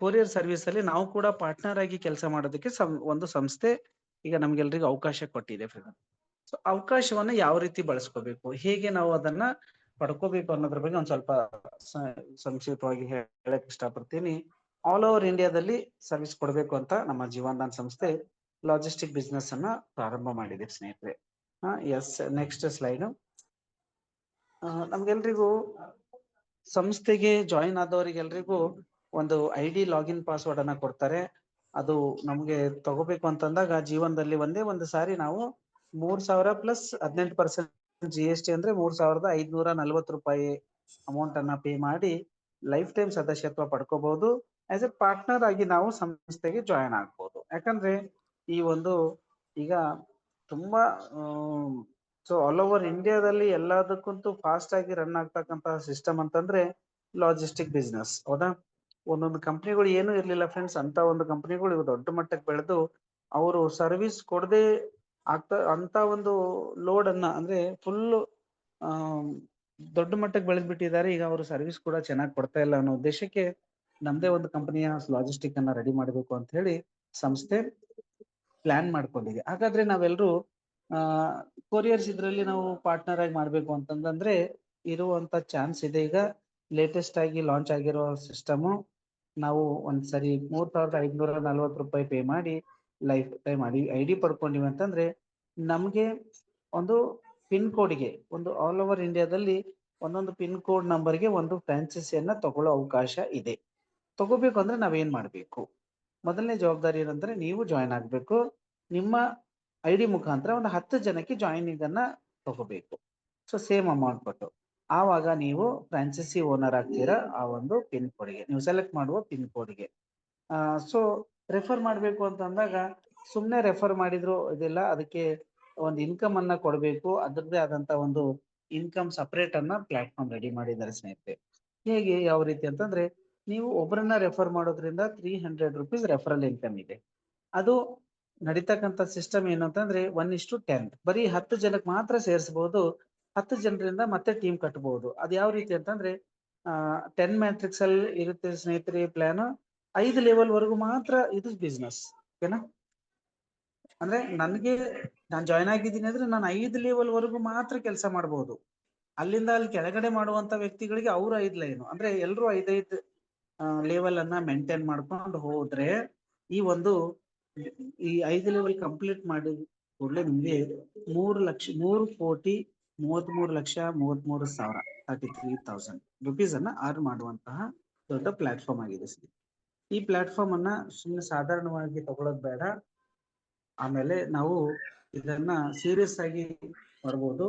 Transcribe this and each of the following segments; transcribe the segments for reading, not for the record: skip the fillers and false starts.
Courier service ಅಲ್ಲಿ ನಾವು ಕೂಡ ಪಾರ್ಟ್ನರ್ ಆಗಿ ಕೆಲಸ ಮಾಡೋದಕ್ಕೆ ಒಂದು ಸಂಸ್ಥೆ ಈಗ ನಮ್ಗೆಲ್ರಿಗೂ ಅವಕಾಶ ಕೊಟ್ಟಿದೆ ಫ್ರೆಂಡ್. ಸೊ ಅವಕಾಶವನ್ನ ಯಾವ ರೀತಿ ಬಳಸ್ಕೋಬೇಕು, ಹೇಗೆ ನಾವು ಅದನ್ನ ಪಡ್ಕೋಬೇಕು ಅನ್ನೋದ್ರ ಬಗ್ಗೆ ಒಂದ್ ಸ್ವಲ್ಪ ಸಂಕ್ಷಿಪ್ತವಾಗಿ ಹೇಳಕ್ ಇಷ್ಟಪಡ್ತೀನಿ. ಆಲ್ ಓವರ್ ಇಂಡಿಯಾದಲ್ಲಿ ಸರ್ವಿಸ್ ಕೊಡಬೇಕು ಅಂತ ನಮ್ಮ ಜೀವನದಾನ್ ಸಂಸ್ಥೆ ಲಾಜಿಸ್ಟಿಕ್ ಬಿಸ್ನೆಸ್ ಅನ್ನ ಪ್ರಾರಂಭ ಮಾಡಿದೆ ಸ್ನೇಹಿತರೆ. S, next slide. ನಮ್ಗೆಲ್ರಿಗೂ ಸಂಸ್ಥೆಗೆ ಜಾಯಿನ್ ಆದವರಿಗೆಲ್ರಿಗೂ ಒಂದು ID ಲಾಗಿನ್ ಪಾಸ್ವರ್ಡ್ ಅನ್ನ ಕೊಡ್ತಾರೆ. ಅದು ನಮ್ಗೆ ತಗೋಬೇಕು ಅಂತಂದಾಗ ಜೀವನದಲ್ಲಿ ಒಂದೇ ಒಂದು ಸಾರಿ ನಾವು 3,000 ಪ್ಲಸ್ 18% GST ಅಂದ್ರೆ 3,540 ರೂಪಾಯಿ ಅಮೌಂಟ್ ಅನ್ನ ಪೇ ಮಾಡಿ ಲೈಫ್ ಟೈಮ್ ಸದಸ್ಯತ್ವ ಪಡ್ಕೋಬಹುದು. ಆಸ್ ಎ ಪಾರ್ಟ್ನರ್ ಆಗಿ ನಾವು ಸಂಸ್ಥೆಗೆ ಜಾಯಿನ್ ಆಗ್ಬೋದು. ಯಾಕಂದ್ರೆ ಈ ಒಂದು ಈಗ ತುಂಬಾ ಸೊ ಆಲ್ ಓವರ್ ಇಂಡಿಯಾದಲ್ಲಿ ಎಲ್ಲದಕ್ಕಂತೂ ಫಾಸ್ಟ್ ಆಗಿ ರನ್ ಆಗ್ತಕ್ಕಂತ ಸಿಸ್ಟಮ್ ಅಂತಂದ್ರೆ ಲಾಜಿಸ್ಟಿಕ್ ಬಿಸ್ನೆಸ್. ಹೌದಾ? ಒಂದೊಂದು ಕಂಪ್ನಿಗಳು ಏನು ಇರ್ಲಿಲ್ಲ ಫ್ರೆಂಡ್ಸ್, ಅಂತ ಒಂದು ಕಂಪ್ನಿಗಳು ಇವು ದೊಡ್ಡ ಮಟ್ಟಕ್ಕೆ ಬೆಳೆದು ಅವರು ಸರ್ವಿಸ್ ಕೊಡದೆ ಅಂತ ಒಂದು ಲೋಡ್ ಅನ್ನ ಅಂದ್ರೆ ಫುಲ್ ದೊಡ್ಡ ಮಟ್ಟಕ್ಕೆ ಬೆಳೆದ್ಬಿಟ್ಟಿದ್ದಾರೆ. ಈಗ ಅವರು ಸರ್ವಿಸ್ ಕೂಡ ಚೆನ್ನಾಗಿ ಕೊಡ್ತಾ ಇಲ್ಲ ಅನ್ನೋ ಉದ್ದೇಶಕ್ಕೆ ನಮ್ದೇ ಒಂದು ಕಂಪನಿಯ ಲಾಜಿಸ್ಟಿಕ್ ಅನ್ನ ರೆಡಿ ಮಾಡಬೇಕು ಅಂತ ಹೇಳಿ ಸಂಸ್ಥೆ ಪ್ಲಾನ್ ಮಾಡ್ಕೊಂಡಿದೆ. ಹಾಗಾದ್ರೆ ನಾವೆಲ್ಲರೂ ಕೊರಿಯರ್ಸ್ ಇದ್ರಲ್ಲಿ ನಾವು ಪಾರ್ಟ್ನರ್ ಆಗಿ ಮಾಡ್ಬೇಕು ಅಂತಂದ್ರೆ ಇರುವಂತ ಚಾನ್ಸ್ ಇದೆ. ಈಗ ಲೇಟೆಸ್ಟ್ ಆಗಿ ಲಾಂಚ್ ಆಗಿರೋ ಸಿಸ್ಟಮ್, ನಾವು ಒಂದ್ಸರಿ 3,540 ರೂಪಾಯಿ ಪೇ ಮಾಡಿ ಲೈಫ್ ಟೈಮ್ ID ಪಡ್ಕೊಂಡಿವಿ ಅಂತಂದ್ರೆ ನಮ್ಗೆ ಒಂದು ಪಿನ್ ಕೋಡ್ಗೆ ಒಂದು ಆಲ್ ಓವರ್ ಇಂಡಿಯಾದಲ್ಲಿ ಒಂದೊಂದು ಪಿನ್ ಕೋಡ್ ನಂಬರ್ಗೆ ಒಂದು ಫ್ರಾಂಚೈಸಿಯನ್ನ ತಗೊಳ್ಳೋ ಅವಕಾಶ ಇದೆ. ತಗೋಬೇಕು ಅಂದ್ರೆ ನಾವೇನ್ ಮಾಡ್ಬೇಕು? ಮೊದಲನೇ ಜವಾಬ್ದಾರಿ ಏನಂದ್ರೆ ನೀವು ಜಾಯಿನ್ ಆಗ್ಬೇಕು. ನಿಮ್ಮ ID ಮುಖಾಂತರ ಒಂದು 10 ಜನಕ್ಕೆ ಜಾಯಿನಿಂಗ್ ಅನ್ನ ತಗೋಬೇಕು. ಸೊ ಸೇಮ್ ಅಮೌಂಟ್ ಕೊಟ್ಟು ಆವಾಗ ನೀವು ಫ್ರಾಂಚೈಸಿ ಓನರ್ ಆಗ್ತೀರಾ. ಆ ಒಂದು ಪಿನ್ ಕೋಡ್ಗೆ ನೀವು ಸೆಲೆಕ್ಟ್ ಮಾಡುವ ಪಿನ್ ಕೋಡ್ಗೆ. ಸೊ ರೆಫರ್ ಮಾಡ್ಬೇಕು ಅಂತ ಅಂದಾಗ ಸುಮ್ನೆ ರೆಫರ್ ಮಾಡಿದ್ರು ಇದೆಲ್ಲ, ಅದಕ್ಕೆ ಒಂದು ಇನ್ಕಮ್ ಅನ್ನ ಕೊಡಬೇಕು. ಅದರದ್ದೇ ಆದಂತ ಒಂದು ಇನ್ಕಮ್ ಸಪರೇಟ್ ಅನ್ನ ಪ್ಲಾಟ್ಫಾರ್ಮ್ ರೆಡಿ ಮಾಡಿದ್ದಾರೆ ಸ್ನೇಹಿತರೆ. ಹೇಗೆ, ಯಾವ ರೀತಿ ಅಂತಂದ್ರೆ ನೀವು ಒಬ್ಬರನ್ನ ರೆಫರ್ ಮಾಡೋದ್ರಿಂದ 300 ರೂಪೀಸ್ ರೆಫರಲ್ ಇನ್ಕಮ್ ಇದೆ. ಅದು ನಡೀತಕ್ಕಂಥ ಸಿಸ್ಟಮ್ ಏನು ಅಂತಂದ್ರೆ 1:10, ಬರೀ 10 ಜನಕ್ಕೆ ಮಾತ್ರ ಸೇರಿಸಬಹುದು. 10 ಜನರಿಂದ ಮತ್ತೆ ಟೀಮ್ ಕಟ್ಟಬಹುದು. ಅದು ಯಾವ ರೀತಿ ಅಂತಂದ್ರೆ 10 ಮ್ಯಾಟ್ರಿಕ್ಸ್ ಅಲ್ಲಿ ಇರುತ್ತೆ ಸ್ನೇಹಿತರೆ ಪ್ಲಾನ್. 5 ಲೆವೆಲ್ ವರೆಗೂ ಮಾತ್ರ ಇದು ಬಿಸ್ನೆಸ್. ಓಕೆನಾ? ಅಂದ್ರೆ ನಾನು ಜಾಯ್ನ್ ಆಗಿದ್ದೀನಿ ಅಂದ್ರೆ ನಾನು 5 ಲೆವೆಲ್ ವರೆಗೂ ಮಾತ್ರ ಕೆಲಸ ಮಾಡಬಹುದು. ಅಲ್ಲಿಂದ ಅಲ್ಲಿ ಕೆಳಗಡೆ ಮಾಡುವಂತ ವ್ಯಕ್ತಿಗಳಿಗೆ ಅವ್ರು 5 ಲೈನ್ ಅಂದ್ರೆ ಎಲ್ರು 5 ಲೆವೆಲ್ ಅನ್ನ ಮೇಂಟೈನ್ ಮಾಡ್ಕೊಂಡು ಹೋದ್ರೆ ಈ 5 ಲೆವೆಲ್ ಕಂಪ್ಲೀಟ್ ಮಾಡಿ ಕೂಡಲೇ ನಿಮ್ಗೆ 3,33,33,33,000 33,000 ರೂಪೀಸ್ ಅನ್ನ ಅರ್ನ್ ಮಾಡುವಂತಹ ದೊಡ್ಡ ಪ್ಲಾಟ್ಫಾರ್ಮ್ ಆಗಿದೆ. ಈ ಪ್ಲಾಟ್ಫಾರ್ಮ್ ಅನ್ನ ಸುಮ್ಮನೆ ಸಾಧಾರಣವಾಗಿ ತಗೊಳ್ಳೋದು ಬೇಡ. ಆಮೇಲೆ ನಾವು ಇದನ್ನ ಸೀರಿಯಸ್ ಆಗಿ ಮಾಡ್ಬೋದು.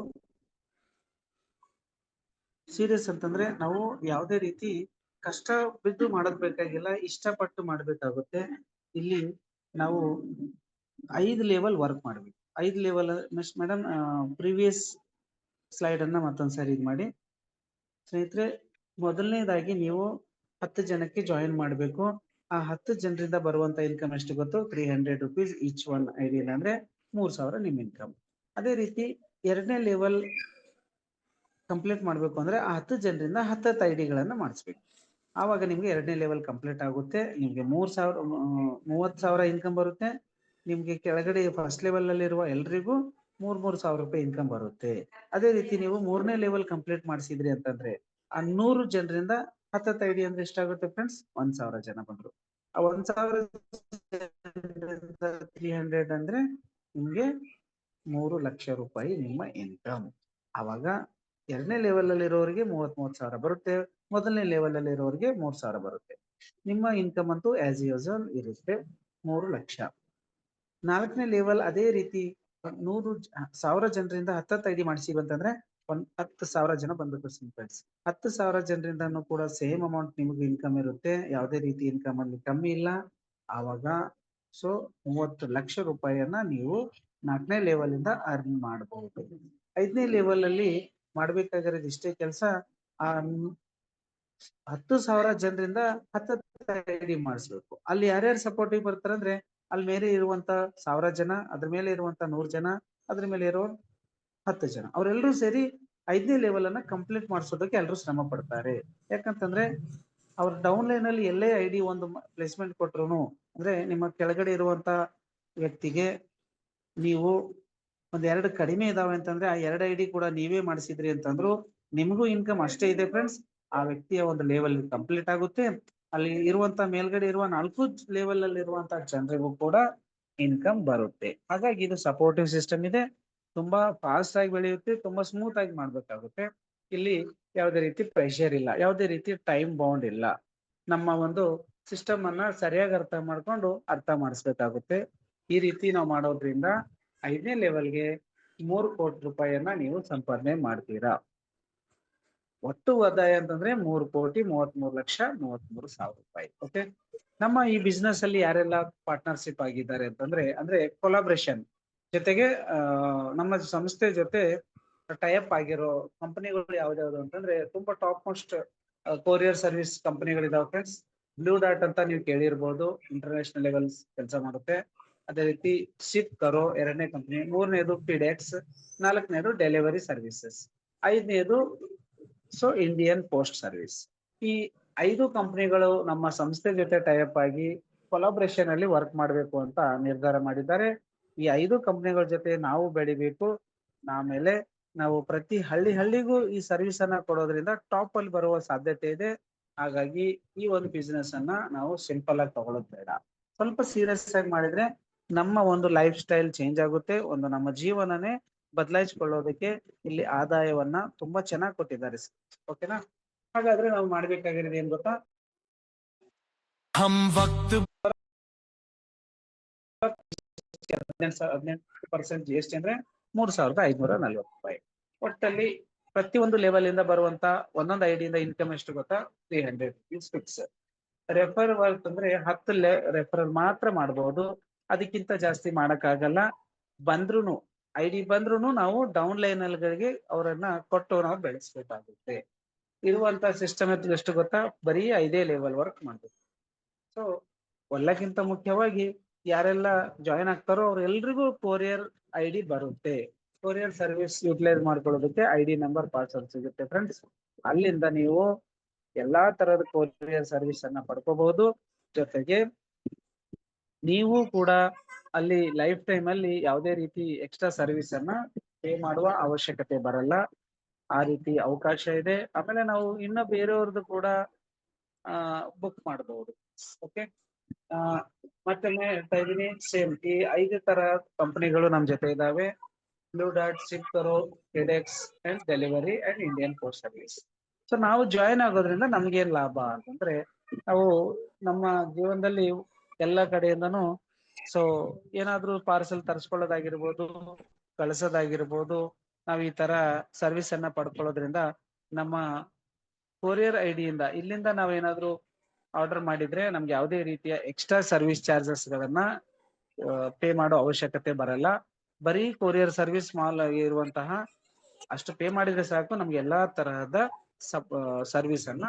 ಸೀರಿಯಸ್ ಅಂತಂದ್ರೆ ನಾವು ಯಾವುದೇ ರೀತಿ ಕಷ್ಟ ಬಿದ್ದು ಮಾಡೋದ್ ಬೇಕಾಗಿಲ್ಲ, ಇಷ್ಟಪಟ್ಟು ಮಾಡ್ಬೇಕಾಗುತ್ತೆ. ಇಲ್ಲಿ ನಾವು 5 ಲೆವೆಲ್ ವರ್ಕ್ ಮಾಡ್ಬೇಕು. 5 ಲೆವೆಲ್ ಮೇಡಮ್ ಪ್ರೀವಿಯಸ್ ಸ್ಲೈಡ್ ಅನ್ನ ಮತ್ತೊಂದ್ಸರಿ ಇದು ಮಾಡಿ ಸ್ನೇಹಿತರೆ. ಮೊದಲನೇದಾಗಿ ನೀವು 10 ಜನಕ್ಕೆ ಜಾಯಿನ್ ಮಾಡಬೇಕು. ಆ 10 ಜನರಿಂದ ಬರುವಂತ ಇನ್ಕಮ್ ಎಷ್ಟು ಗೊತ್ತು? 300 ರೂಪೀಸ್ ಈಚ್ ಒನ್ ID ಅಂದ್ರೆ 3,000 ನಿಮ್ ಇನ್ಕಮ್. ಅದೇ ರೀತಿ ಎರಡನೇ ಲೆವೆಲ್ ಕಂಪ್ಲೀಟ್ ಮಾಡ್ಬೇಕು ಅಂದ್ರೆ ಆ 10 ಜನರಿಂದ 10 ID ಮಾಡಿಸ್ಬೇಕು. ಆವಾಗ ನಿಮ್ಗೆ ಎರಡನೇ ಲೆವೆಲ್ ಕಂಪ್ಲೀಟ್ ಆಗುತ್ತೆ. ನಿಮ್ಗೆ 30,000 ಇನ್ಕಮ್ ಬರುತ್ತೆ. ನಿಮ್ಗೆ ಕೆಳಗಡೆ ಫಸ್ಟ್ ಲೆವೆಲ್ ಅಲ್ಲಿ ಇರುವ ಎಲ್ರಿಗೂ 3,000 ರೂಪಾಯಿ ಇನ್ಕಮ್ ಬರುತ್ತೆ. ಅದೇ ರೀತಿ ನೀವು 3ನೇ ಲೆವೆಲ್ ಕಂಪ್ಲೀಟ್ ಮಾಡಿಸಿದ್ರಿ ಅಂತಂದ್ರೆ ಆ 100 ಜನರಿಂದ 10 ID ಅಂದ್ರೆ ಎಷ್ಟಾಗುತ್ತೆ ಫ್ರೆಂಡ್ಸ್? 1,000 ಜನ ಬಂದ್ರು. ಆ 1,000 300 ಅಂದ್ರೆ ನಿಮ್ಗೆ 3 ಲಕ್ಷ ರೂಪಾಯಿ ನಿಮ್ಮ ಇನ್ಕಮ್. ಆವಾಗ ಎರಡನೇ ಲೆವೆಲ್ ಅಲ್ಲಿ ಇರೋರಿಗೆ 30,000 ಬರುತ್ತೆ. ಮೊದಲನೇ ಲೆವೆಲ್ ಅಲ್ಲಿ ಇರೋರಿಗೆ 3,000 ಬರುತ್ತೆ. ನಿಮ್ಮ ಇನ್ಕಮ್ ಅಂತೂ ಆಸ್ ಯೂಶುವಲ್ ಇರುತ್ತೆ 3 ಲಕ್ಷ. 4ನೇ ಲೆವೆಲ್ ಅದೇ ರೀತಿ 1,000 ಜನರಿಂದ 10 ID ಮಾಡಿಸಿವಿ ಅಂತಂದ್ರೆ 10,000 ಜನ ಬಂದ್ಬಿಟ್ಟು ಫ್ರೆಂಡ್ಸ್. 10,000 ಜನರಿಂದನೂ ಕೂಡ ಸೇಮ್ ಅಮೌಂಟ್ ನಿಮಗೆ ಇನ್ಕಮ್ ಇರುತ್ತೆ. ಯಾವುದೇ ರೀತಿ ಇನ್ಕಮ್ ಅಲ್ಲಿ ಕಮ್ಮಿ ಇಲ್ಲ. ಆವಾಗ ಸೊ 30 ಲಕ್ಷ ರೂಪಾಯಿಯನ್ನ ನೀವು 4ನೇ ಲೆವೆಲ್ ಇಂದ ಅರ್ನ್ ಮಾಡಬಹುದು. 5ನೇ ಲೆವೆಲ್ ಅಲ್ಲಿ ಮಾಡ್ಬೇಕಾಗಿರೋದು ಇಷ್ಟೇ ಕೆಲಸ. ಆ 10,000 ಜನರಿಂದ 10 ID ಮಾಡಿಸ್ಬೇಕು. ಅಲ್ಲಿ ಯಾರ್ಯಾರು ಸಪೋರ್ಟಿವ್ ಬರ್ತಾರೆ ಅಂದ್ರೆ ಅಲ್ಲಿ ಮೇಲೆ ಇರುವಂತ 1,000 ಜನ, ಅದ್ರ ಮೇಲೆ ಇರುವಂತ 100 ಜನ, ಅದ್ರ ಮೇಲೆ ಇರೋ 10 ಜನ, ಅವರೆಲ್ಲರೂ ಸೇರಿ 5ನೇ ಲೆವೆಲ್ ಅನ್ನ ಕಂಪ್ಲೀಟ್ ಮಾಡಿಸೋದಕ್ಕೆ ಎಲ್ಲರೂ ಶ್ರಮ ಪಡ್ತಾರೆ. ಯಾಕಂತಂದ್ರೆ ಅವ್ರ ಡೌನ್ ಲೈನ್ ಅಲ್ಲಿ ಎಲ್ಲೇ ಐಡಿ ಒಂದು ಪ್ಲೇಸ್ಮೆಂಟ್ ಕೊಟ್ರು, ಅಂದ್ರೆ ನಿಮ್ಮ ಕೆಳಗಡೆ ಇರುವಂತ ವ್ಯಕ್ತಿಗೆ ನೀವು ಒಂದ್ 2 ಕಡಿಮೆ ಇದಾವೆ ಅಂತಂದ್ರೆ ಆ 2 ಐಡಿ ಕೂಡ ನೀವೇ ಮಾಡಿಸಿದ್ರಿ ಅಂತಂದ್ರು ನಿಮಗೂ ಇನ್ಕಮ್ ಅಷ್ಟೇ ಇದೆ ಫ್ರೆಂಡ್ಸ್. ಆ ವ್ಯಕ್ತಿಯ ಒಂದು ಲೆವೆಲ್ ಕಂಪ್ಲೀಟ್ ಆಗುತ್ತೆ. ಅಲ್ಲಿ ಇರುವಂತ ಮೇಲ್ಗಡೆ ಇರುವ 4 ಲೆವೆಲ್ ಅಲ್ಲಿ ಇರುವಂತ ಜನರಿಗೂ ಕೂಡ ಇನ್ಕಮ್ ಬರುತ್ತೆ. ಹಾಗಾಗಿ ಇದು ಸಪೋರ್ಟಿವ್ ಸಿಸ್ಟಮ್ ಇದೆ. ತುಂಬಾ ಫಾಸ್ಟ್ ಆಗಿ ಬೆಳೆಯುತ್ತೆ, ತುಂಬಾ ಸ್ಮೂತ್ ಆಗಿ ಮಾಡ್ಬೇಕಾಗುತ್ತೆ. ಇಲ್ಲಿ ಯಾವುದೇ ರೀತಿ ಪ್ರೆಷರ್ ಇಲ್ಲ, ಯಾವುದೇ ರೀತಿ ಟೈಮ್ ಬೌಂಡ್ ಇಲ್ಲ. ನಮ್ಮ ಒಂದು ಸಿಸ್ಟಮ್ ಅನ್ನ ಸರಿಯಾಗಿ ಅರ್ಥ ಮಾಡಿಸ್ಬೇಕಾಗುತ್ತೆ. ಈ ರೀತಿ ನಾವು ಮಾಡೋದ್ರಿಂದ 5ನೇ ಲೆವೆಲ್ಗೆ 3 ಕೋಟಿ ರೂಪಾಯಿಯನ್ನ ನೀವು ಸಂಪಾದನೆ ಮಾಡ್ತೀರಾ. ಒಟ್ಟು ಆದಾಯ ಅಂತಂದ್ರೆ 3,33,33,000 ರೂಪಾಯಿ. ಓಕೆ, ನಮ್ಮ ಈ ಬಿಸ್ನೆಸ್ ಅಲ್ಲಿ ಯಾರೆಲ್ಲ ಪಾರ್ಟ್ನರ್ಶಿಪ್ ಆಗಿದ್ದಾರೆ ಅಂತಂದ್ರೆ, ಅಂದ್ರೆ ಕೊಲಾಬ್ರೇಷನ್ ಜೊತೆಗೆ ನಮ್ಮ ಸಂಸ್ಥೆ ಜೊತೆ ಟೈಅಪ್ ಆಗಿರೋ ಕಂಪನಿಗಳು ಯಾವ್ದಾವ್ದು ಅಂತಂದ್ರೆ ತುಂಬಾ ಟಾಪ್ ಮೋಸ್ಟ್ ಕೊರಿಯರ್ ಸರ್ವಿಸ್ ಕಂಪನಿಗಳಿದಾವೆ ಫ್ರೆಂಡ್ಸ್. ಬ್ಲೂ ಡಾಟ್ ಅಂತ ನೀವು ಕೇಳಿರ್ಬೋದು, ಇಂಟರ್ನ್ಯಾಷನಲ್ ಲೆವೆಲ್ಸ್ ಕೆಲಸ ಮಾಡುತ್ತೆ. ಅದೇ ರೀತಿ ಶಿಪ್ ಕರೋ 2ನೇ ಕಂಪನಿ, 3ನೇದು ಫಿಡೆಕ್ಸ್, 4ನೇದು ಡೆಲಿವರಿ ಸರ್ವಿಸಸ್, 5ನೇದು ಇಂಡಿಯನ್ ಪೋಸ್ಟ್ ಸರ್ವಿಸ್. ಈ 5 ಕಂಪನಿಗಳು ನಮ್ಮ ಸಂಸ್ಥೆ ಜೊತೆ ಟೈಅಪ್ ಆಗಿ ಕೊಲಾಬ್ರೇಷನ್ ಅಲ್ಲಿ ವರ್ಕ್ ಮಾಡಬೇಕು ಅಂತ ನಿರ್ಧಾರ ಮಾಡಿದ್ದಾರೆ. ಈ 5 ಕಂಪನಿಗಳ ಜೊತೆ ನಾವು ಬೆಳಿಬೇಕು. ಆಮೇಲೆ ನಾವು ಪ್ರತಿ ಹಳ್ಳಿಗೂ ಈ ಸರ್ವಿಸ್ ಅನ್ನ ಕೊಡೋದ್ರಿಂದ ಟಾಪ್ ಅಲ್ಲಿ ಬರುವ ಸಾಧ್ಯತೆ ಇದೆ. ಹಾಗಾಗಿ ಈ ಒಂದು ಬಿಸ್ನೆಸ್ ಅನ್ನ ನಾವು ಸಿಂಪಲ್ ಆಗಿ ತಗೊಳ್ಳೋದು ಬೇಡ, ಸ್ವಲ್ಪ ಸೀರಿಯಸ್ ಆಗಿ ಮಾಡಿದ್ರೆ ನಮ್ಮ ಒಂದು ಲೈಫ್ ಸ್ಟೈಲ್ ಚೇಂಜ್ ಆಗುತ್ತೆ. ಒಂದು ನಮ್ಮ ಜೀವನನೇ ಬದಲಾಯಿಸಿಕೊಳ್ಳೋದಕ್ಕೆ ಇಲ್ಲಿ ಆದಾಯವನ್ನ ತುಂಬಾ ಚೆನ್ನಾಗಿ ಕೊಟ್ಟಿದ್ದಾರೆ. ಓಕೆನಾ? ಹಾಗಾದ್ರೆ ನಾವು ಮಾಡ್ಬೇಕಾಗಿರೋದು ಏನ್ ಗೊತ್ತಾ? 18% GST ಅಂದ್ರೆ 3,540 ರೂಪಾಯಿ. ಒಟ್ಟಲ್ಲಿ ಪ್ರತಿಯೊಂದು ಲೆವೆಲ್ ಇಂದ ಬರುವಂತ ಒಂದೊಂದು ಐಡಿಯಿಂದ ಇನ್ಕಮ್ ಎಷ್ಟು ಗೊತ್ತಾ? 300 rupees ಫಿಕ್ಸ್. ರೆಫರ್ ವರ್ಕ್ ಅಂದ್ರೆ 10 ರೆಫರಲ್ ಮಾತ್ರ ಮಾಡಬಹುದು, ಅದಕ್ಕಿಂತ ಜಾಸ್ತಿ ಮಾಡಕ್ಕಾಗಲ್ಲ. ಬಂದ್ರುನು ಐಡಿ ಬಂದ್ರುನು ನಾವು ಡೌನ್ ಲೈನ್ಗಳಿಗೆ ಅವರನ್ನ ಕೊಟ್ಟು ನಾವು ಬೆಳೆಸ್ಬೇಕಾಗುತ್ತೆ. ಇರುವಂತ ಸಿಸ್ಟಮ್ ಎಷ್ಟು ಗೊತ್ತಾ? ಬರೀ 5 ಲೆವೆಲ್ ವರ್ಕ್ ಮಾಡ್ಬೇಕು. ಸೊ ಎಲ್ಲಕ್ಕಿಂತ ಮುಖ್ಯವಾಗಿ ಯಾರೆಲ್ಲ ಜಾಯಿನ್ ಆಗ್ತಾರೋ ಅವ್ರೆಲ್ರಿಗೂ ಕೊರಿಯರ್ ಐಡಿ ಬರುತ್ತೆ. ಕೊರಿಯರ್ ಸರ್ವಿಸ್ ಯೂಟಿಲೈಸ್ ಮಾಡ್ಕೊಳ್ಳೋದಕ್ಕೆ ಐಡಿ ನಂಬರ್ ಪಾಸ್ವರ್ಡ್ ಸಿಗುತ್ತೆ ಫ್ರೆಂಡ್ಸ್. ಅಲ್ಲಿಂದ ನೀವು ಎಲ್ಲಾ ತರದ ಕೊರಿಯರ್ ಸರ್ವಿಸ್ ಅನ್ನ ಪಡ್ಕೋಬಹುದು. ಜೊತೆಗೆ ನೀವು ಕೂಡ ಅಲ್ಲಿ ಲೈಫ್ ಟೈಮ್ ಅಲ್ಲಿ ಯಾವುದೇ ರೀತಿ ಎಕ್ಸ್ಟ್ರಾ ಸರ್ವಿಸ್ ಅನ್ನ ಪೇ ಮಾಡುವ ಅವಶ್ಯಕತೆ ಬರಲ್ಲ. ಆ ರೀತಿ ಅವಕಾಶ ಇದೆ. ಆಮೇಲೆ ನಾವು ಇನ್ನ ಬೇರೆಯವ್ರದ್ದು ಕೂಡ ಬುಕ್ ಮಾಡಬಹುದು. ಓಕೆ, ಮತ್ತೊಮ್ಮೆ ಹೇಳ್ತಾ ಇದೀನಿ, ಸೇಮ್ ಈ 5 ತರ ಕಂಪನಿಗಳು ನಮ್ ಜೊತೆ ಇದಾವೆ. ಬ್ಲೂ ಡಾಟ್, Ship Karo, FedEx and Delhivery and Indian post service. So ನಾವು ಜಾಯಿನ್ ಆಗೋದ್ರಿಂದ ನಮ್ಗೇನ್ ಲಾಭ ಅಂತಂದ್ರೆ, ನಾವು ನಮ್ಮ ಜೀವನದಲ್ಲಿ ಎಲ್ಲ ಕಡೆಯಿಂದನೂ ಸೊ ಏನಾದ್ರೂ ಪಾರ್ಸೆಲ್ ತರಿಸ್ಕೊಳ್ಳೋದಾಗಿರ್ಬೋದು, ಕಳ್ಸೋದಾಗಿರ್ಬೋದು, ನಾವ್ ಈ ತರ ಸರ್ವಿಸ್ ಅನ್ನ ಪಡ್ಕೊಳ್ಳೋದ್ರಿಂದ ನಮ್ಮ ಕೊರಿಯರ್ ಐಡಿಯಿಂದ ಇಲ್ಲಿಂದ ನಾವೇನಾದ್ರೂ ಆರ್ಡರ್ ಮಾಡಿದ್ರೆ ನಮ್ಗೆ ಯಾವುದೇ ರೀತಿಯ ಎಕ್ಸ್ಟ್ರಾ ಸರ್ವಿಸ್ ಚಾರ್ಜಸ್ ಗಳನ್ನ ಪೇ ಮಾಡೋ ಅವಶ್ಯಕತೆ ಬರಲ್ಲ. ಬರೀ ಕೊರಿಯರ್ ಸರ್ವಿಸ್ ಮಾಲ್ ಇರುವಂತಹ ಅಷ್ಟು ಪೇ ಮಾಡಿದ್ರೆ ಸಾಕು, ನಮ್ಗೆ ಎಲ್ಲಾ ತರಹದ ಸರ್ವಿಸ್ ಅನ್ನ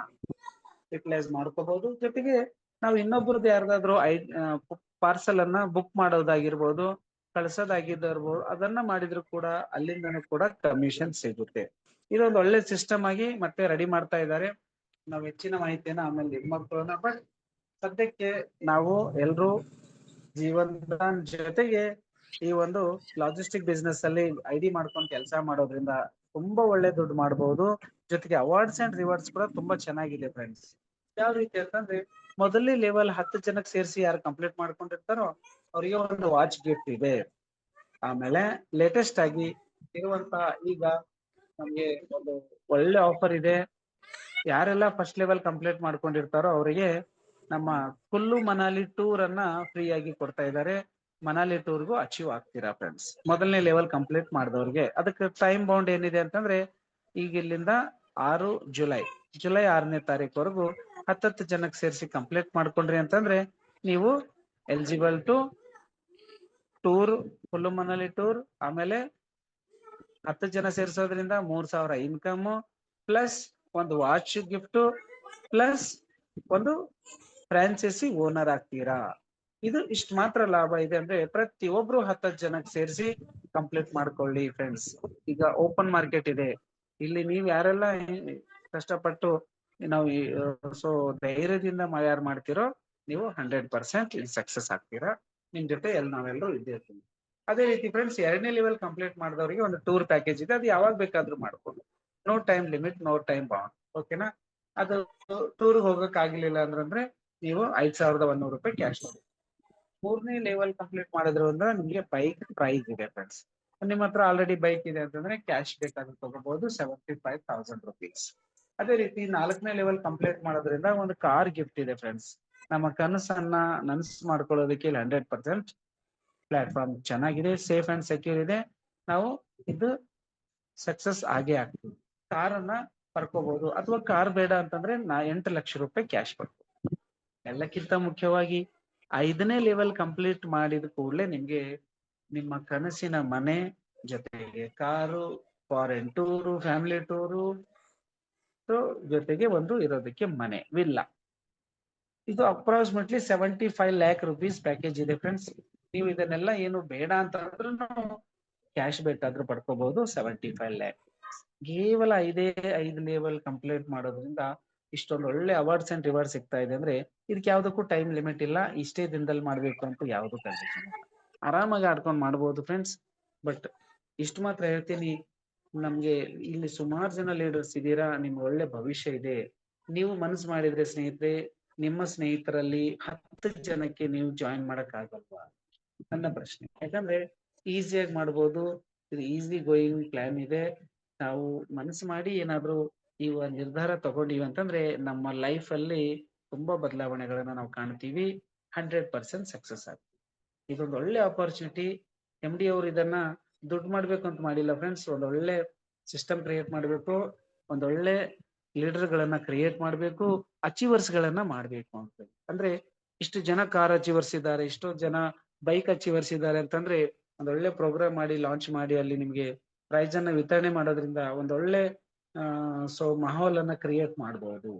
ಯುಟಿಲೈಸ್ ಮಾಡ್ಕೋಬಹುದು. ಜೊತೆಗೆ ನಾವು ಇನ್ನೊಬ್ಬರದ್ದು ಯಾರ್ದಾದ್ರು ಪಾರ್ಸಲ್ ಅನ್ನ ಬುಕ್ ಮಾಡೋದಾಗಿರ್ಬೋದು, ಕಳ್ಸೋದಾಗಿರ್ಬೋದು, ಅದನ್ನ ಮಾಡಿದ್ರು ಕೂಡ ಅಲ್ಲಿಂದನೂ ಕೂಡ ಕಮಿಷನ್ ಸಿಗುತ್ತೆ. ಇದೊಂದು ಒಳ್ಳೆ ಸಿಸ್ಟಮ್ ಆಗಿ ಮತ್ತೆ ರೆಡಿ ಮಾಡ್ತಾ ಇದ್ದಾರೆ. ನಾವು ಹೆಚ್ಚಿನ ಮಾಹಿತಿಯನ್ನ ಆಮೇಲೆ ಮಾಡ್ಕೊಳ್ಳೋಣ. ಬಟ್ ಸದ್ಯಕ್ಕೆ ನಾವು ಎಲ್ರು ಜೀವನದ ಜೊತೆಗೆ ಈ ಒಂದು ಲಾಜಿಸ್ಟಿಕ್ ಬಿಸ್ನೆಸ್ ಅಲ್ಲಿ ಐಡಿ ಮಾಡ್ಕೊಂಡು ಕೆಲಸ ಮಾಡೋದ್ರಿಂದ ತುಂಬಾ ಒಳ್ಳೆ ದುಡ್ಡು ಮಾಡಬಹುದು. ಜೊತೆಗೆ ಅವಾರ್ಡ್ಸ್ ಅಂಡ್ ರಿವಾರ್ಡ್ಸ್ ಕೂಡ ತುಂಬಾ ಚೆನ್ನಾಗಿದೆ ಫ್ರೆಂಡ್ಸ್. ಯಾವ ರೀತಿ ಅಂತಂದ್ರೆ, ಮೊದಲನೇ ಲೆವೆಲ್ 10 ಜನಕ್ಕೆ ಸೇರಿಸಿ ಯಾರು ಕಂಪ್ಲೀಟ್ ಮಾಡ್ಕೊಂಡಿರ್ತಾರೋ ಅವರಿಗೆ ಒಂದು ವಾಚ್ ಗಿಫ್ಟ್ ಇದೆ. ಆಮೇಲೆ ಲೇಟೆಸ್ಟ್ ಆಗಿ ಇರುವಂತ ಈಗ ನಮ್ಗೆ ಒಂದು ಒಳ್ಳೆ ಆಫರ್ ಇದೆ. ಯಾರೆಲ್ಲ ಫಸ್ಟ್ ಲೆವೆಲ್ ಕಂಪ್ಲೀಟ್ ಮಾಡ್ಕೊಂಡಿರ್ತಾರೋ ಅವರಿಗೆ ನಮ್ಮ ಕುಲ್ಲು ಮನಾಲಿ ಟೂರ್ ಅನ್ನ ಫ್ರೀ ಆಗಿ ಕೊಡ್ತಾ ಇದ್ದಾರೆ. ಮನಾಲಿ ಟೂರ್ಗೂ ಅಚೀವ್ ಆಗ್ತೀರಾ ಫ್ರೆಂಡ್ಸ್, ಮೊದಲನೇ ಲೆವೆಲ್ ಕಂಪ್ಲೀಟ್ ಮಾಡಿದವ್ರಿಗೆ. ಅದಕ್ಕೆ ಟೈಮ್ ಬೌಂಡ್ ಏನಿದೆ ಅಂತಂದ್ರೆ, ಈಗ ಇಲ್ಲಿಂದ 6 ಜುಲೈ 6ನೇ ತಾರೀಕುವರೆಗೂ 10 ಜನಕ್ಕೆ ಸೇರಿಸಿ ಕಂಪ್ಲೀಟ್ ಮಾಡ್ಕೊಂಡ್ರಿ ಅಂತಂದ್ರೆ ನೀವು eligible to tour, Kullu Manali tour. ಆಮೇಲೆ 10 ಜನ ಸೇರಿಸೋದ್ರಿಂದ 3,000 ಇನ್ಕಮ್, ಪ್ಲಸ್ ಒಂದು ವಾಚ್ ಗಿಫ್ಟ್, ಪ್ಲಸ್ ಒಂದು ಫ್ರಾಂಚೈಸಿ ಓನರ್ ಆಗ್ತೀರಾ. ಇದು ಇಷ್ಟು ಮಾತ್ರ ಲಾಭ ಇದೆ. ಅಂದ್ರೆ ಪ್ರತಿಯೊಬ್ರು 10 ಜನಕ್ಕೆ ಸೇರಿಸಿ ಕಂಪ್ಲೀಟ್ ಮಾಡ್ಕೊಳ್ಳಿ ಫ್ರೆಂಡ್ಸ್. ಈಗ ಓಪನ್ ಮಾರ್ಕೆಟ್ ಇದೆ, ಇಲ್ಲಿ ನೀವು ಯಾರೆಲ್ಲ ಕಷ್ಟಪಟ್ಟು ನಾವು ಸೊ ಧೈರ್ಯದಿಂದ ಯಾರು ಮಾಡ್ತಿರೋ ನೀವು 100% ಇಲ್ಲಿ ಸಕ್ಸಸ್ ಆಗ್ತೀರಾ. ನಿಮ್ ಜೊತೆ ನಾವೆಲ್ಲರೂ ಇದ್ದೇ ಇರ್ತೀವಿ. ಅದೇ ರೀತಿ ಫ್ರೆಂಡ್ಸ್, 2ನೇ ಲೆವೆಲ್ ಕಂಪ್ಲೀಟ್ ಮಾಡಿದವರಿಗೆ ಒಂದು ಟೂರ್ ಪ್ಯಾಕೇಜ್ ಇದೆ. ಅದು ಯಾವಾಗ ಬೇಕಾದ್ರೂ ಮಾಡ್ಕೊಂಡು, no time limit, no time bound. ಓಕೆನಾ? ಅದು ಟೂರ್ ಹೋಗಕ್ ಆಗಿಲ್ಲ ಅಂದ್ರೆ ನೀವು 5,100 ರೂಪಾಯಿ ಕ್ಯಾಶ್ ಮಾಡಿ. 3ನೇ ಲೆವೆಲ್ ಕಂಪ್ಲೀಟ್ ಮಾಡಿದ್ರು ಅಂದ್ರೆ ನಿಮ್ಗೆ ಬೈಕ್ ಪ್ರೈಸ್ ಇದೆ ಫ್ರೆಂಡ್ಸ್. ನಿಮ್ಮ ಹತ್ರ ಆಲ್ರೆಡಿ ಬೈಕ್ ಇದೆ ಅಂತಂದ್ರೆ ಕ್ಯಾಶ್ ಬೇಕಾದ್ರೆ ತಗೋಬಹುದು, 75,000 ರುಪೀಸ್. ಅದೇ ರೀತಿ 4ನೇ ಲೆವೆಲ್ ಕಂಪ್ಲೀಟ್ ಮಾಡೋದ್ರಿಂದ ಒಂದು ಕಾರ್ ಗಿಫ್ಟ್ ಇದೆ ಫ್ರೆಂಡ್ಸ್. ನಮ್ಮ ಕನಸನ್ನ ನನಸು ಮಾಡ್ಕೊಳ್ಳೋದಕ್ಕೆ 100% ಪ್ಲಾಟ್ಫಾರ್ಮ್ ಚೆನ್ನಾಗಿದೆ, ಸೇಫ್ ಅಂಡ್ ಸೆಕ್ಯೂರ್ ಇದೆ. ನಾವು ಇದು ಸಕ್ಸಸ್ ಆಗೇ ಆಗ್ತೀವಿ. ಕಾರನ್ನ ಪಡ್ಕೋಬಹುದು, ಅಥವಾ ಕಾರ್ ಬೇಡ ಅಂತಂದ್ರೆ 8 ಲಕ್ಷ ರೂಪಾಯಿ ಕ್ಯಾಶ್ ಪಡ್ಬೋದು. ಎಲ್ಲಕ್ಕಿಂತ ಮುಖ್ಯವಾಗಿ 5ನೇ ಲೆವೆಲ್ ಕಂಪ್ಲೀಟ್ ಮಾಡಿದ ಕೂಡಲೇ ನಿಮ್ಗೆ ನಿಮ್ಮ ಕನಸಿನ ಮನೆ ಜೊತೆಗೆ car, foreign tour, family tour ಜೊತೆಗೆ ಒಂದು ಇರೋದಕ್ಕೆ ಮನೆ, ವಿಲ್ಲಾ. ಇದು ಅಪ್ರಾಕ್ಸಿಮೇಟ್ಲಿ 75 ಲ್ಯಾಕ್ ರುಪೀಸ್ ಪ್ಯಾಕೇಜ್ ಇದೆ ಫ್ರೆಂಡ್ಸ್. ನೀವು ಇದನ್ನೆಲ್ಲ ಏನು ಬೇಡ ಅಂತ ಅಂದ್ರೂ ಕ್ಯಾಶ್ ಬೇಕಾದ್ರೂ ಪಡ್ಕೋಬಹುದು. 75 ಲ್ಯಾಕ್ ಕೇವಲ 5 ಲೆವೆಲ್ ಕಂಪ್ಲೀಟ್ ಮಾಡೋದ್ರಿಂದ ಇಷ್ಟೊಂದು ಒಳ್ಳೆ ಅವಾರ್ಡ್ಸ್ ಅಂಡ್ ರಿವಾರ್ಡ್ಸ್ ಸಿಗ್ತಾ ಇದೆ ಅಂದ್ರೆ ಇದಕ್ಕೆ ಯಾವ್ದಕ್ಕೂ ಟೈಮ್ ಲಿಮಿಟ್ ಇಲ್ಲ. ಇಷ್ಟೇ ದಿನದಲ್ಲಿ ಮಾಡ್ಬೇಕು ಅಂತ ಯಾವ್ದು ಕಂಡೀಷನ್ ಇಲ್ಲ, ಆರಾಮಾಗಿ ಆಡ್ಕೊಂಡು ಮಾಡ್ಬೋದು ಫ್ರೆಂಡ್ಸ್. ಬಟ್ ಇಷ್ಟು ಮಾತ್ರ ಹೇಳ್ತೀನಿ, ನಮ್ಗೆ ಇಲ್ಲಿ ಸುಮಾರು ಜನ ಲೀಡರ್ಸ್ ಇದ್ದೀರಾ, ನಿಮ್ಗೆ ಒಳ್ಳೆ ಭವಿಷ್ಯ ಇದೆ. ನೀವು ಮನಸ್ಸು ಮಾಡಿದ್ರೆ ಸ್ನೇಹಿತರೆ, ನಿಮ್ಮ ಸ್ನೇಹಿತರಲ್ಲಿ 10 ಜನಕ್ಕೆ ನೀವು ಜಾಯಿನ್ ಮಾಡಕ್ ಆಗಲ್ವಾ ನನ್ನ ಪ್ರಶ್ನೆ. ಯಾಕಂದ್ರೆ ಈಸಿಯಾಗಿ ಮಾಡ್ಬೋದು, ಇದು ಈಸಿ ಗೋಯಿಂಗ್ ಪ್ಲಾನ್ ಇದೆ. ನಾವು ಮನಸ್ಸು ಮಾಡಿ ಏನಾದ್ರು ಈ ಒಂದು ನಿರ್ಧಾರ ತಗೊಂಡಿವಿ ಅಂತಂದ್ರೆ ನಮ್ಮ ಲೈಫ್ ಅಲ್ಲಿ ತುಂಬಾ ಬದಲಾವಣೆಗಳನ್ನ ನಾವು ಕಾಣ್ತೀವಿ. 100% ಸಕ್ಸಸ್ ಆಗ್ತೀವಿ. ಇದೊಂದು ಒಳ್ಳೆ ಆಪರ್ಚುನಿಟಿ. MD ಅವರು ಇದನ್ನ ದುಡ್ಡು ಮಾಡ್ಬೇಕು ಅಂತ ಮಾಡಿಲ್ಲ ಫ್ರೆಂಡ್ಸ್. ಒಂದೊಳ್ಳೆ ಸಿಸ್ಟಮ್ ಕ್ರಿಯೇಟ್ ಮಾಡ್ಬೇಕು, ಒಂದೊಳ್ಳೆ ಲೀಡರ್ ಗಳನ್ನ ಕ್ರಿಯೇಟ್ ಮಾಡ್ಬೇಕು, ಅಚೀವರ್ಸ್ ಗಳನ್ನ ಮಾಡ್ಬೇಕು ಅಂತ. ಅಂದ್ರೆ ಇಷ್ಟು ಜನ ಕಾರ್ ಅಚೀವರ್ಸ್ ಇದ್ದಾರೆ, ಇಷ್ಟೋ ಜನ ಬೈಕ್ ಅಚೀವರ್ಸ್ ಇದ್ದಾರೆ ಅಂತಂದ್ರೆ ಒಂದೊಳ್ಳೆ ಪ್ರೋಗ್ರಾಮ್ ಮಾಡಿ ಲಾಂಚ್ ಮಾಡಿ ಅಲ್ಲಿ ನಿಮ್ಗೆ ಪ್ರೈಸ್ ಅನ್ನ ವಿತರಣೆ ಮಾಡೋದ್ರಿಂದ ಒಂದೊಳ್ಳೆ ಮಾಹೋಲ್ ಅನ್ನ ಕ್ರಿಯೇಟ್ ಮಾಡಬಹುದು.